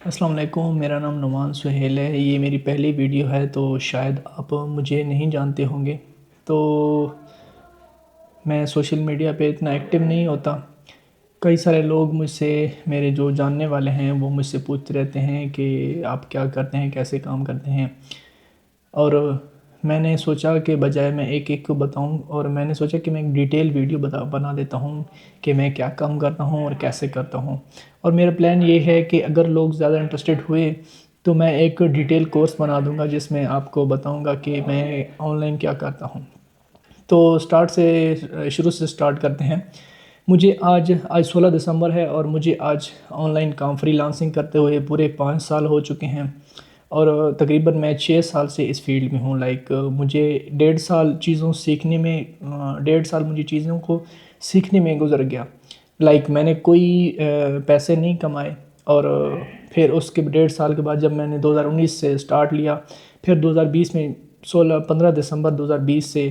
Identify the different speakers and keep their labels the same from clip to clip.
Speaker 1: अस्सलाम वालेकुम। मेरा नाम नुमान सुहेल है। ये मेरी पहली वीडियो है तो शायद आप मुझे नहीं जानते होंगे। तो मैं सोशल मीडिया पे इतना एक्टिव नहीं होता। कई सारे लोग मुझसे, मेरे जो जानने वाले हैं, वो मुझसे पूछते रहते हैं कि आप क्या करते हैं, कैसे काम करते हैं। और मैंने सोचा कि बजाय मैं एक एक को बताऊं, और मैंने सोचा कि मैं एक डिटेल वीडियो बना देता हूं कि मैं क्या काम करता हूं और कैसे करता हूं। और मेरा प्लान ये है कि अगर लोग ज़्यादा इंटरेस्टेड हुए तो मैं एक डिटेल कोर्स बना दूंगा जिसमें आपको बताऊंगा कि मैं ऑनलाइन क्या करता हूं। तो शुरू से स्टार्ट करते हैं। मुझे आज 16 दिसंबर है और मुझे आज ऑनलाइन काम फ्रीलांसिंग करते हुए पूरे 5 साल हो चुके हैं। और तकरीबन मैं 6 साल से इस फील्ड में हूँ। मुझे 1.5 साल चीज़ों सीखने में 1.5 साल मुझे चीज़ों को सीखने में गुजर गया। मैंने कोई पैसे नहीं कमाए। और फिर उसके 1.5 साल के बाद जब मैंने 2019 से स्टार्ट लिया, फिर 2020 में 15 दिसंबर 2020 से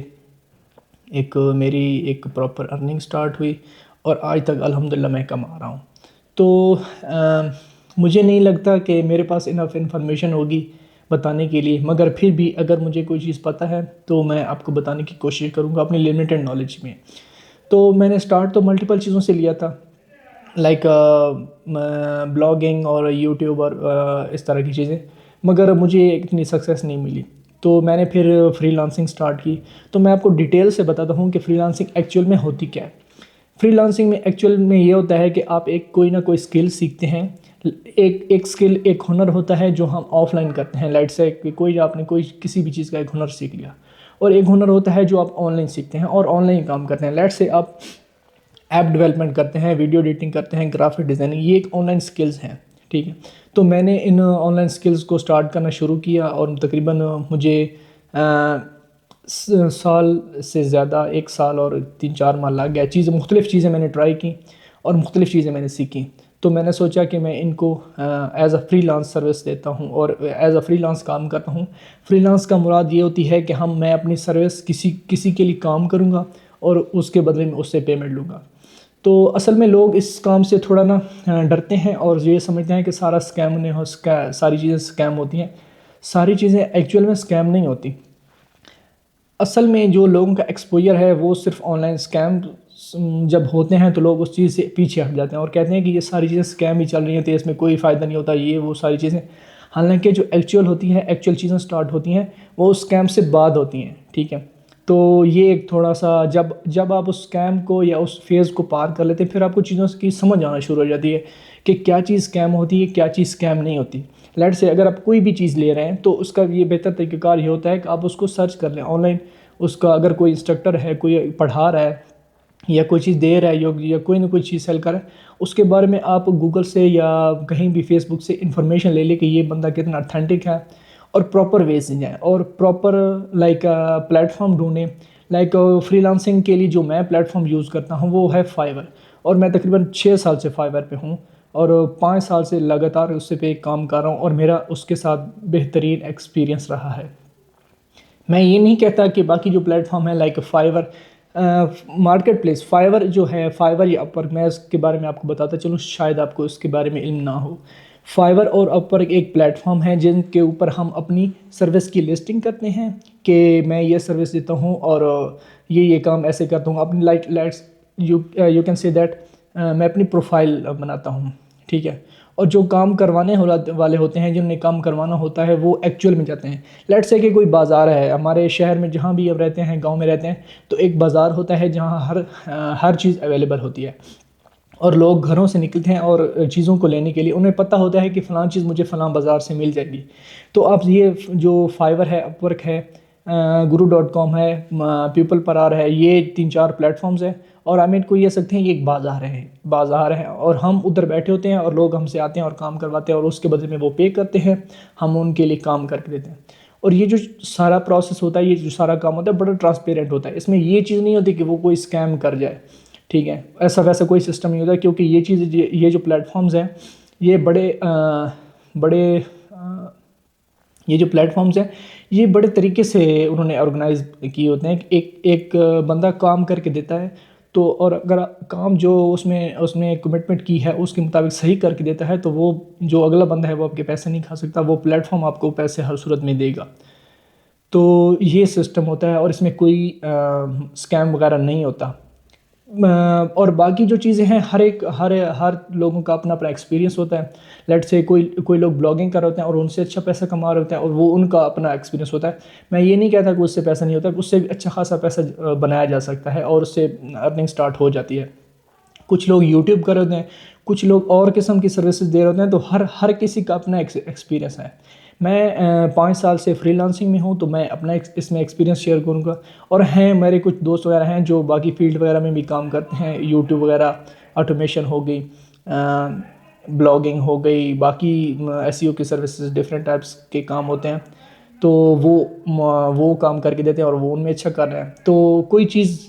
Speaker 1: मेरी एक प्रॉपर अर्निंग स्टार्ट हुई। और आज तक अल्हम्दुलिल्लाह मैं कमा रहा हूँ। तो मुझे नहीं लगता कि मेरे पास इनफ इंफॉर्मेशन होगी बताने के लिए, मगर फिर भी अगर मुझे कोई चीज़ पता है तो मैं आपको बताने की कोशिश करूँगा अपनी लिमिटेड नॉलेज में। तो मैंने स्टार्ट तो मल्टीपल चीज़ों से लिया था, लाइक ब्लॉगिंग और यूट्यूब और इस तरह की चीज़ें, मगर मुझे इतनी सक्सेस नहीं मिली। तो मैंने फिर फ्रीलांसिंग स्टार्ट की। तो मैं आपको डिटेल से बताता हूँ कि फ्रीलांसिंग एक्चुअल में होती क्या है। फ्रीलांसिंग में एक्चुअल में ये होता है कि आप एक कोई ना कोई स्किल सीखते हैं। एक एक स्किल, एक हुनर होता है जो हम ऑफलाइन करते हैं। लाइट से कि कोई आपने कोई किसी भी चीज़ का एक हुनर सीख लिया, और एक हुनर होता है जो आप ऑनलाइन सीखते हैं और ऑनलाइन काम करते हैं। लेट से आप ऐप डेवलपमेंट करते हैं, वीडियो एडिटिंग करते हैं, ग्राफिक डिज़ाइनिंग, ये एक ऑनलाइन स्किल्स हैं। ठीक है। तो मैंने इन ऑनलाइन स्किल्स को स्टार्ट करना शुरू किया और तकरीबन मुझे साल से ज़्यादा, 1 साल और 3-4 माह लग गया। मुख्तलिफ़ चीज़ें मैंने ट्राई की और मुख्तलिफ़ चीज़ें मैंने सीखी। तो मैंने सोचा कि मैं इनको एज़ अ फ्रीलांस सर्विस देता हूँ और एज़ अ फ्रीलांस काम करता हूँ। फ्रीलांस का मुराद ये होती है कि मैं अपनी सर्विस किसी किसी के लिए काम करूँगा और उसके बदले में उससे पेमेंट लूँगा। तो असल में लोग इस काम से थोड़ा ना डरते हैं और ये समझते हैं कि सारा स्कैम नहीं हो, सारी चीज़ें स्कैम होती हैं। सारी चीज़ें एक्चुअल में स्कैम नहीं होती। असल में जो लोगों का एक्सपोजर है वो सिर्फ ऑनलाइन स्कैम जब होते हैं तो लोग उस चीज़ से पीछे हट जाते हैं और कहते हैं कि ये सारी चीज़ें स्कैम ही चल रही हैं तो इसमें कोई फ़ायदा नहीं होता, ये वो सारी चीज़ें। हालांकि जो एक्चुअल होती है, एक्चुअल चीज़ें स्टार्ट होती हैं वो स्कैम से बाद होती हैं। ठीक है। तो ये एक थोड़ा सा, जब जब आप उस स्कैम को या उस फेज़ को पार कर लेते हैं, फिर आपको चीज़ों की समझ आना शुरू हो जाती है कि क्या चीज़ स्कैम होती है, क्या चीज़ स्कैम नहीं होती। लेट से अगर आप कोई भी चीज़ ले रहे हैं तो उसका ये बेहतर तरीक़ाकार ये होता है कि आप उसको सर्च कर लें ऑनलाइन। उसका अगर कोई इंस्ट्रक्टर है, कोई पढ़ा रहा है या कोई चीज़ दे रहा है या कोई ना कोई चीज़ सेल कर रहा है, उसके बारे में आप गूगल से या कहीं भी फेसबुक से इंफॉर्मेशन ले लें कि ये बंदा कितना अथेंटिक है, और प्रॉपर वे से जाएँ और प्रॉपर प्लेटफॉर्म ढूंढें। फ्रीलांसिंग के लिए जो मैं प्लेटफॉर्म यूज़ करता हूँ वो है फाइवर। और मैं तकरीबन 6 साल से फाइवर पे हूँ और 5 साल से लगातार उससे पे काम कर रहा हूँ और मेरा उसके साथ बेहतरीन एक्सपीरियंस रहा है। मैं ये नहीं कहता कि बाकी जो प्लेटफॉर्म है like Fiverr, marketplace, Fiverr जो है, फाइवर या अपवर, मैं इसके बारे में आपको बताता चलूँ, शायद आपको इसके बारे में इल्म ना हो। फाइवर और अपवर एक प्लेटफॉर्म है जिनके ऊपर हम अपनी सर्विस की लिस्टिंग करते हैं कि मैं ये सर्विस देता हूँ और ये काम ऐसे करता हूँ। अपनी let's you you can say that मैं अपनी प्रोफाइल बनाता हूँ। ठीक है। और जो काम करवाने वाले होते हैं, जिन्हें काम करवाना होता है, वो एक्चुअल में जाते हैं। लेट्स से कि कोई बाज़ार है हमारे शहर में, जहाँ भी अब रहते हैं, गांव में रहते हैं, तो एक बाज़ार होता है जहाँ हर चीज़ अवेलेबल होती है और लोग घरों से निकलते हैं और चीज़ों को लेने के लिए उन्हें पता होता है कि फ़लाँ चीज़ मुझे फ़लाँ बाज़ार से मिल जाएगी। तो आप ये जो फाइवर है, अपवर्क है, guru.com है, पीपल पर आर है, ये 3-4 प्लेटफॉर्म्स हैं। और आमिर को ये सकते हैं ये एक बाज़ार है और हम उधर बैठे होते हैं और लोग हमसे आते हैं और काम करवाते हैं और उसके बदले में वो पे करते हैं, हम उनके लिए काम करके देते हैं। और ये जो सारा प्रोसेस होता है, ये जो सारा काम होता है, बड़ा ट्रांसपेरेंट होता है। इसमें ये चीज़ नहीं होती कि वो कोई स्कैम कर जाए। ठीक है। ऐसा वैसा कोई सिस्टम नहीं होता, क्योंकि ये जो प्लेटफॉर्म्स हैं, ये बड़े ये जो प्लेटफॉर्म्स हैं, ये बड़े तरीके से उन्होंने ऑर्गेनाइज किए होते हैं। एक एक बंदा काम करके देता है तो और अगर काम जो उसमें उसने कमिटमेंट की है उसके मुताबिक सही करके देता है तो वो जो अगला बंदा है वो आपके पैसे नहीं खा सकता, वो प्लेटफॉर्म आपको पैसे हर सूरत में देगा। तो ये सिस्टम होता है और इसमें कोई स्कैम वगैरह नहीं होता। और बाकी जो चीज़ें हैं हर लोगों का अपना अपना एक्सपीरियंस होता है। लेट से कोई कोई लोग ब्लॉगिंग कर रहे होते हैं और उनसे अच्छा पैसा कमा रहे होते हैं और वो उनका अपना एक्सपीरियंस होता है। मैं ये नहीं कहता कि उससे पैसा नहीं होता, उससे भी अच्छा खासा पैसा बनाया जा सकता है और उससे अर्निंग स्टार्ट हो जाती है। कुछ लोग यूट्यूब कर रहे होते हैं, कुछ लोग और किस्म की सर्विसेज दे रहे होते हैं, तो हर हर किसी का अपना एक्सपीरियंस है। मैं 5 साल से फ्रीलांसिंग में हूँ तो मैं अपना इसमें एक्सपीरियंस शेयर करूँगा। और हैं मेरे कुछ दोस्त वगैरह हैं जो बाकी फील्ड वगैरह में भी काम करते हैं, यूट्यूब वगैरह, ऑटोमेशन हो गई, ब्लॉगिंग हो गई, बाकी एसईओ की सर्विसेज, डिफरेंट टाइप्स के काम होते हैं। तो वो काम करके देते हैं और वो उनमें अच्छा कर रहे हैं। तो कोई चीज़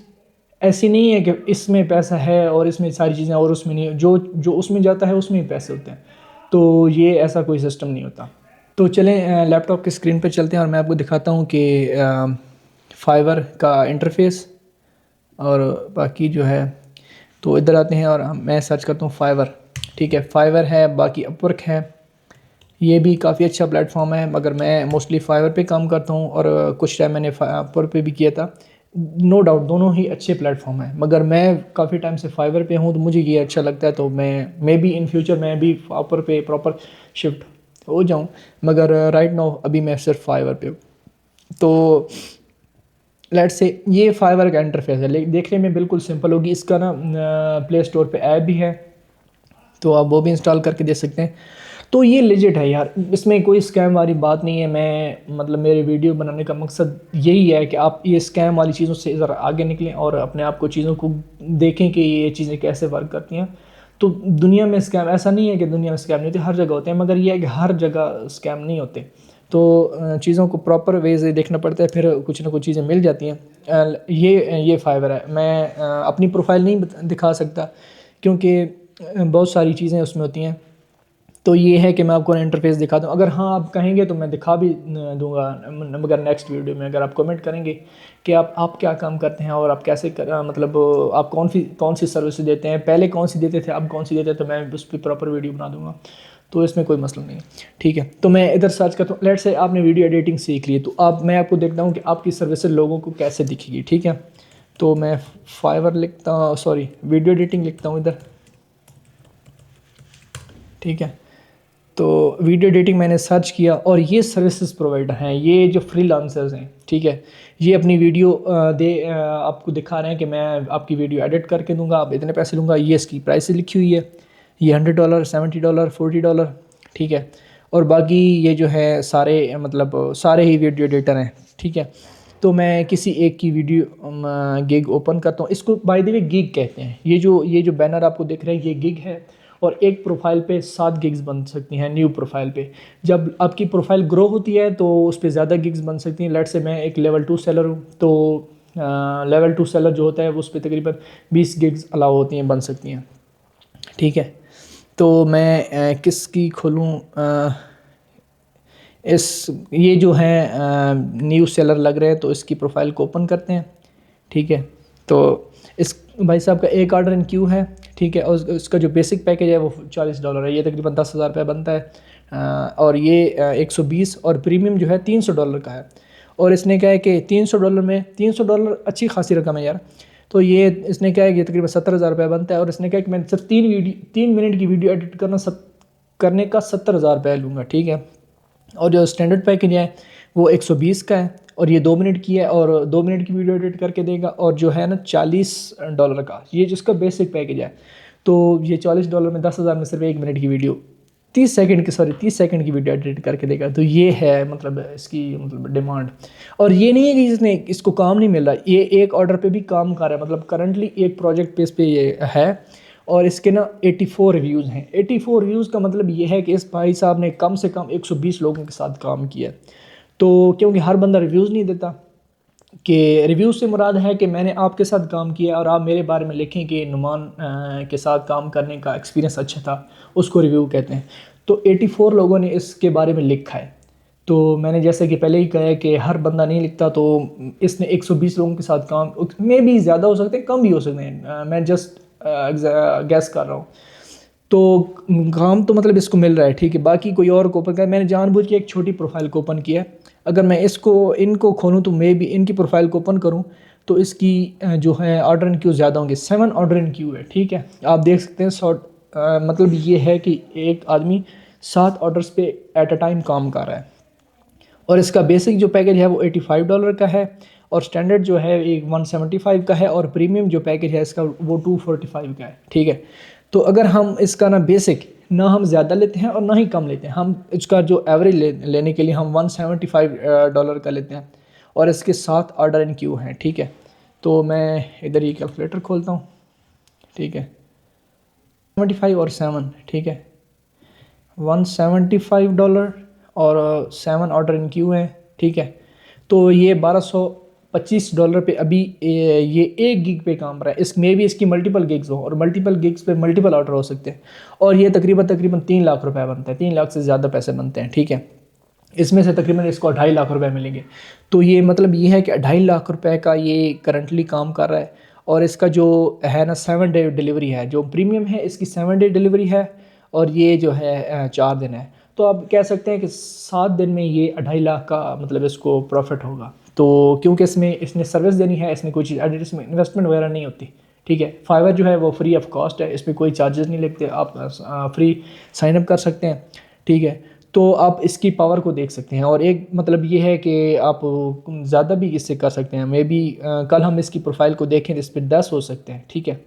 Speaker 1: ऐसी नहीं है कि इसमें पैसा है और इसमें सारी चीज़ें और उसमें नहीं, जो जो उसमें जाता है उसमें ही पैसे होते हैं। तो ये ऐसा कोई सिस्टम नहीं होता। तो चलें लैपटॉप की स्क्रीन पे चलते हैं और मैं आपको दिखाता हूँ कि फाइवर का इंटरफेस और बाकी जो है। तो इधर आते हैं और मैं सर्च करता हूँ फाइवर। ठीक है, फाइवर है, बाकी अपवर्क है, ये भी काफ़ी अच्छा प्लेटफॉर्म है, मगर मैं मोस्टली फाइवर पे काम करता हूँ और कुछ टाइम मैंने अपवर्क पे भी किया था। नो डाउट दोनों ही अच्छे प्लेटफॉर्म हैं, मगर मैं काफ़ी टाइम से फाइवर पे हूँ तो मुझे ये अच्छा लगता है। तो मैं भी इन फ्यूचर मैं भी फाइवर पे प्रॉपर शिफ्ट हो जाऊँ, मगर राइट नाउ अभी मैं सिर्फ फाइवर पे हूँ। तो लेट्स से ये फाइवर का इंटरफेस है, लेकिन देखने में बिल्कुल सिंपल होगी। इसका ना प्ले स्टोर पे ऐप भी है, तो आप वो भी इंस्टॉल करके दे सकते हैं। तो ये लेजिट है यार, इसमें कोई स्कैम वाली बात नहीं है। मैं मतलब मेरे वीडियो बनाने का मकसद यही है कि आप ये स्कैम वाली चीज़ों से ज़रा आगे निकलें और अपने आप को चीज़ों को देखें कि ये चीज़ें कैसे वर्क करती हैं। तो दुनिया में स्कैम ऐसा नहीं है कि दुनिया में स्कैम नहीं होते, हर जगह होते हैं, मगर ये है कि हर जगह स्कैम नहीं होते। तो चीज़ों को प्रॉपर वे से देखना पड़ता है, फिर कुछ ना कुछ चीज़ें मिल जाती हैं। ये फाइबर है। मैं अपनी प्रोफाइल नहीं दिखा सकता क्योंकि बहुत सारी चीज़ें उसमें होती हैं। तो ये है कि मैं आपको इंटरफेस दिखा दूँ, अगर हाँ आप कहेंगे तो मैं दिखा भी दूंगा, मगर नेक्स्ट वीडियो में अगर आप कमेंट करेंगे कि आप क्या काम करते हैं और आप कैसे मतलब आप कौन सी सर्विस देते हैं, पहले कौन सी देते थे अब कौन सी देते हैं, तो मैं उस पर प्रॉपर वीडियो बना दूंगा। तो इसमें कोई मसला नहीं है। ठीक है, तो मैं इधर सर्च करता हूँ। लेट से आपने वीडियो एडिटिंग सीख ली, तो अब मैं आपको देखता हूँ कि आपकी सर्विसेज लोगों को कैसे दिखेगी। ठीक है, तो मैं फाइवर लिखता हूँ, सॉरी वीडियो एडिटिंग लिखता हूँ इधर। ठीक है, तो वीडियो एडिटिंग मैंने सर्च किया और ये सर्विसेज प्रोवाइडर हैं, ये जो फ्रीलांसर्स हैं। ठीक है, ये अपनी वीडियो आपको दिखा रहे हैं कि मैं आपकी वीडियो एडिट करके दूंगा, आप इतने पैसे लूँगा। ये इसकी प्राइस लिखी हुई है, ये $100, $70, $40। ठीक है, और बाकी ये जो है सारे मतलब सारे ही वीडियो एडिटर हैं। ठीक है, तो मैं किसी एक की वीडियो गिग ओपन करता हूँ। इसको बाय द वे गिग कहते हैं। ये जो बैनर आपको दिख रहा है ये गिग है, और एक प्रोफाइल पे 7 गिग्स बन सकती हैं न्यू प्रोफाइल पे। जब आपकी प्रोफाइल ग्रो होती है तो उस पर ज़्यादा गिग्स बन सकती हैं। लेट से मैं एक लेवल 2 सेलर हूँ, तो लेवल 2 सेलर जो होता है उस पर तकरीबन 20 गिग्स अलाउ होती हैं, बन सकती हैं। ठीक है, तो मैं किसकी खोलूँ, इस ये जो है न्यू सेलर लग रहे हैं, तो इसकी प्रोफाइल को ओपन करते हैं। ठीक है, तो इस भाई साहब का एक ऑर्डर इन क्यू है। ठीक है, और उसका जो बेसिक पैकेज है वो $40 है, ये तकरीबन 10,000 रुपये बनता है। और ये 120 और प्रीमियम जो है $300 का है। और इसने क्या है कि $300 में $300 अच्छी खासी रकम है यार। तो ये इसने क्या है कि तकरीबन 70,000 रुपये बनता है। और इसने क्या है कि मैं सिर्फ 3 मिनट की वीडियो एडिट करने का 70,000 रुपये लूँगा। ठीक है, और जो स्टैंडर्ड पैकेज है वो 120 का है, और ये 2 मिनट की है और 2 मिनट की वीडियो एडिट करके देगा। और जो है ना $40 का, ये जिसका बेसिक पैकेज है, तो ये $40 में 10,000 में सिर्फ 1 मिनट की वीडियो 30 सेकंड की वीडियो एडिट करके देगा। तो ये है मतलब इसकी मतलब डिमांड। और ये नहीं है कि इसने इसको काम नहीं मिल रहा, ये एक ऑर्डर पे भी काम कर रहा है। मतलब करंटली एक प्रोजेक्ट पे इस पे ये है, और इसके ना 84 रिव्यूज़ हैं। 84 रिव्यूज़ का मतलब ये है कि इस भाई साहब ने कम से कम 120 लोगों के साथ काम किया है। तो क्योंकि हर बंदा रिव्यूज़ नहीं देता, कि रिव्यूज़ से मुराद है कि मैंने आपके साथ काम किया और आप मेरे बारे में लिखें कि नुमान के साथ काम करने का एक्सपीरियंस अच्छा था, उसको रिव्यू कहते हैं। तो 84 लोगों ने इसके बारे में लिखा है। तो मैंने जैसे कि पहले ही कहा है कि हर बंदा नहीं लिखता, तो इसने 120 लोगों के साथ काम में भी ज़्यादा हो सकते हैं, कम भी हो सकते हैं, मैं जस्ट गैस कर रहा हूँ। तो काम तो मतलब इसको मिल रहा है, ठीक है। बाकी कोई और को ओपन कर, मैंने जानबूझ के एक छोटी प्रोफाइल को ओपन किया। अगर मैं इनको खोलूँ तो मे भी इनकी प्रोफाइल को ओपन करूँ तो इसकी जो है ऑर्डर इन क्यू ज़्यादा होंगे, 7 ऑर्डर इन क्यू है, ठीक है। आप देख सकते हैं मतलब ये है कि एक आदमी 7 ऑर्डर्स पे एट अ टाइम काम कर रहा है। और इसका बेसिक जो पैकेज है वो $85 का है, और स्टैंडर्ड जो है एक 175 का है, और प्रीमियम जो पैकेज है इसका वो 245 का है, ठीक है। तो अगर हम इसका ना बेसिक ना हम ज़्यादा लेते हैं और ना ही कम लेते हैं, हम इसका जो एवरेज लेने के लिए हम $175 का लेते हैं, और इसके 7 ऑर्डर इन क्यू हैं, ठीक है। तो मैं इधर ये कैलकुलेटर खोलता हूँ, ठीक है। 75 और 7, ठीक है, $175 और 7 ऑर्डर इन क्यू है, ठीक है। तो ये $1225 पे अभी ये 1 गिग पे काम रहा है। इसमें भी इसकी मल्टीपल गिग्स हो, और मल्टीपल गिग्स पे मल्टीपल ऑर्डर हो सकते हैं, और ये तकरीबन 3 लाख रुपए बनता है, 3 लाख से ज़्यादा पैसे बनते हैं, ठीक है। इसमें से तकरीबन इसको 2.5 लाख रुपए मिलेंगे। तो ये मतलब ये है कि 2.5 लाख रुपए का ये करंटली काम कर रहा है। और इसका जो है ना 7 डे डिलीवरी है, जो प्रीमियम है इसकी 7 डे डिलीवरी है, और ये जो है 4 दिन है। तो आप कह सकते हैं कि 7 दिन में ये 2.5 लाख का मतलब इसको प्रॉफिट होगा। तो क्योंकि इसने सर्विस देनी है, इसमें कोई चीज़ एडिट, इसमें इन्वेस्टमेंट वगैरह नहीं होती, ठीक है। फाइवर जो है वो फ्री ऑफ कॉस्ट है, इस पर कोई चार्जेस नहीं लगते, आप फ्री साइनअप कर सकते हैं, ठीक है। तो आप इसकी पावर को देख सकते हैं, और एक मतलब ये है कि आप ज़्यादा भी इससे कर सकते हैं। मे बी कल हम इसकी प्रोफाइल को देखें तो इस पर 10 हो सकते हैं, ठीक है।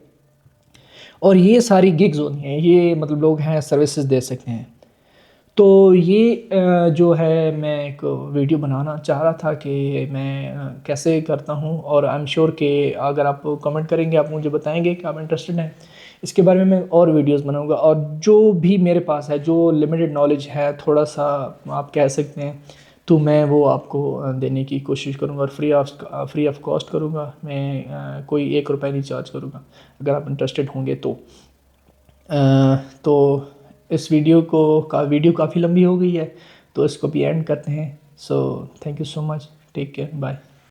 Speaker 1: और ये सारी गिग्स होती हैं, ये मतलब लोग हैं सर्विसेज दे सकते हैं। तो ये जो है मैं एक वीडियो बनाना चाह रहा था कि मैं कैसे करता हूँ, और आई एम श्योर कि अगर आप कमेंट करेंगे, आप मुझे बताएंगे कि आप इंटरेस्टेड हैं इसके बारे में, मैं और वीडियोस बनाऊंगा। और जो भी मेरे पास है, जो लिमिटेड नॉलेज है, थोड़ा सा आप कह सकते हैं, तो मैं वो आपको देने की कोशिश करूँगा, और फ्री ऑफ कॉस्ट करूँगा। मैं कोई 1 रुपये नहीं चार्ज करूँगा, अगर आप इंटरेस्टेड होंगे तो। तो इस वीडियो काफ़ी लंबी हो गई है, तो इसको भी एंड करते हैं। So thank you so much, take care, bye.